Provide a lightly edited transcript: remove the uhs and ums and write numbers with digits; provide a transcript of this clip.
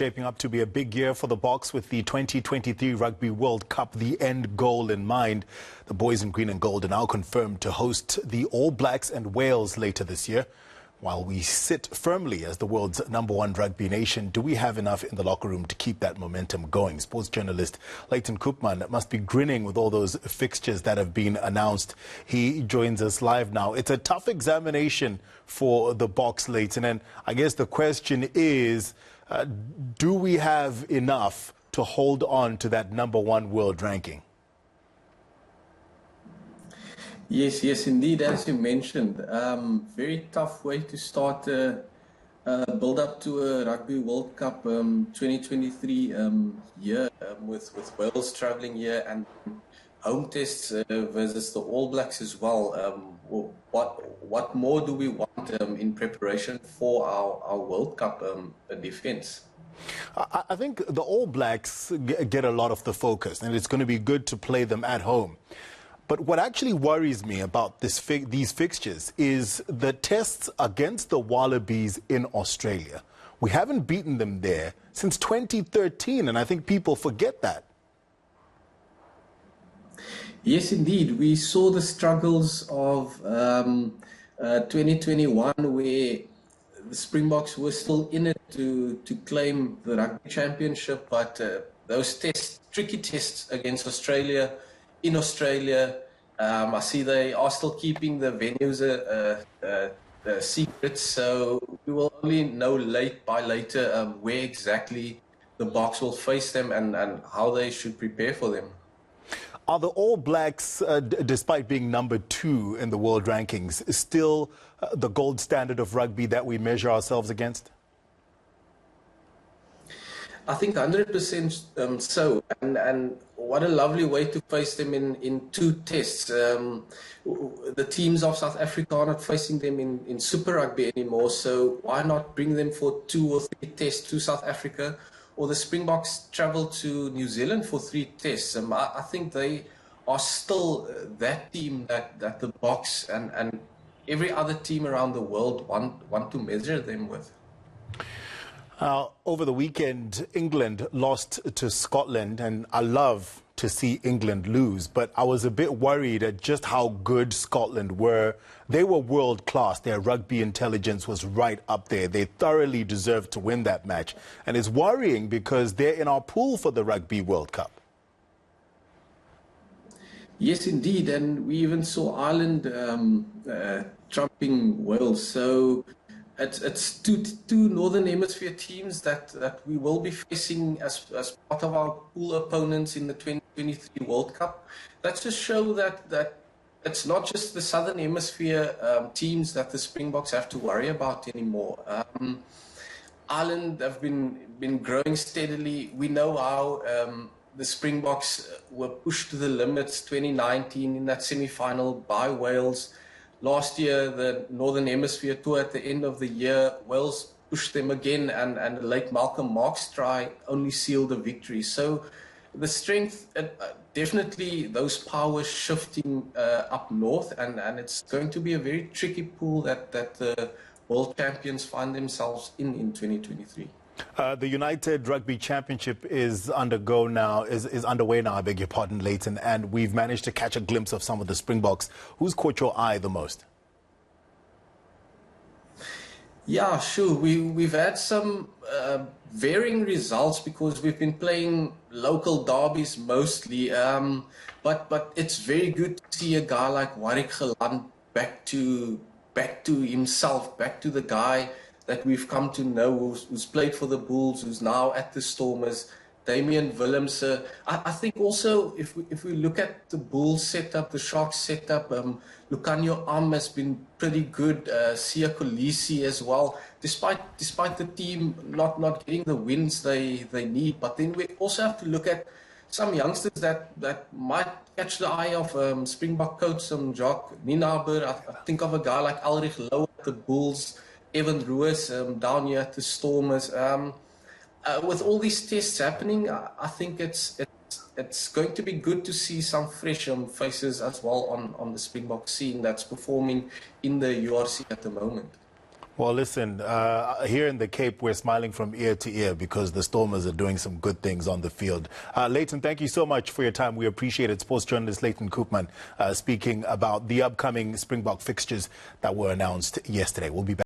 Shaping up to be a big year for the Boks with the 2023 Rugby World Cup, the end goal in mind. The boys in green and gold are now confirmed to host the All Blacks and Wales later this year. While we sit firmly as the world's #1 rugby nation, do we have enough in the locker room to keep that momentum going? Sports journalist Leighton Koopman must be grinning with all those fixtures that have been announced. He joins us live now. It's a tough examination for the Boks, Leighton, and I guess the question is, do we have enough to hold on to that #1 world ranking? Yes, indeed, as you mentioned. Very tough way to start build up to a Rugby World Cup 2023 year with Wales travelling here and home tests versus the All Blacks as well. What more do we want in preparation for our World Cup defence? I think the All Blacks get a lot of the focus, and it's going to be good to play them at home. But what actually worries me about these fixtures is the tests against the Wallabies in Australia. We haven't beaten them there since 2013, and I think people forget that. Yes, indeed. We saw the struggles of 2021, where the Springboks were still in it to claim the rugby championship, but those tricky tests against Australia, in Australia, I see they are still keeping the venues a secret, so we will only know later where exactly the Boks will face them and how they should prepare for them. Are the All Blacks, despite being #2 in the world rankings, still the gold standard of rugby that we measure ourselves against? I think 100% so, and what a lovely way to face them in 2 tests. The teams of South Africa are not facing them in Super Rugby anymore, so why not bring them for 2 or 3 tests to South Africa, or the Springboks travel to New Zealand for 3 tests. I think they are still that team that the Boks and every other team around the world want to measure them with. Over the weekend, England lost to Scotland, and I love to see England lose, but I was a bit worried at just how good Scotland were. They were world class. Their rugby intelligence was right up there. They thoroughly deserved to win that match. And it's worrying because they're in our pool for the Rugby World Cup. Yes, indeed. And we even saw Ireland trumping Wales. So it's two Northern Hemisphere teams that we will be facing as part of our pool opponents in the 2023 World Cup. That just show that it's not just the Southern Hemisphere teams that the Springboks have to worry about anymore. Ireland have been growing steadily. We know how the Springboks were pushed to the limits 2019 in that semi-final by Wales. Last year, the Northern Hemisphere tour at the end of the year, Wales pushed them again, and the late Malcolm Marx try only sealed the victory. So the strength, definitely those powers shifting up north, and it's going to be a very tricky pool that the world champions find themselves in 2023. The United Rugby Championship is underway now, I beg your pardon, Leighton, and we've managed to catch a glimpse of some of the Springboks. Who's caught your eye the most? Yeah, sure. We've had some varying results because we've been playing local derbies mostly, but it's very good to see a guy like Warwick Geland back to himself, back to the guy that we've come to know, who's played for the Bulls, who's now at the Stormers, Damian Willems. I think also if we look at the Bulls setup, the Sharks setup, Lucanio Am has been pretty good, Siya Kolisi as well, despite the team not getting the wins they need. But then we also have to look at some youngsters that might catch the eye of Springbok coach Jacques Nienaber. I think of a guy like Ulrich Louw at the Bulls, Evan Ruiz down here at the Stormers. With all these tests happening, I think it's going to be good to see some fresh faces as well on the Springbok scene that's performing in the URC at the moment. Well, listen, here in the Cape, we're smiling from ear to ear because the Stormers are doing some good things on the field. Leighton, thank you so much for your time. We appreciate it. Sports journalist Leighton Koopman speaking about the upcoming Springbok fixtures that were announced yesterday. We'll be back.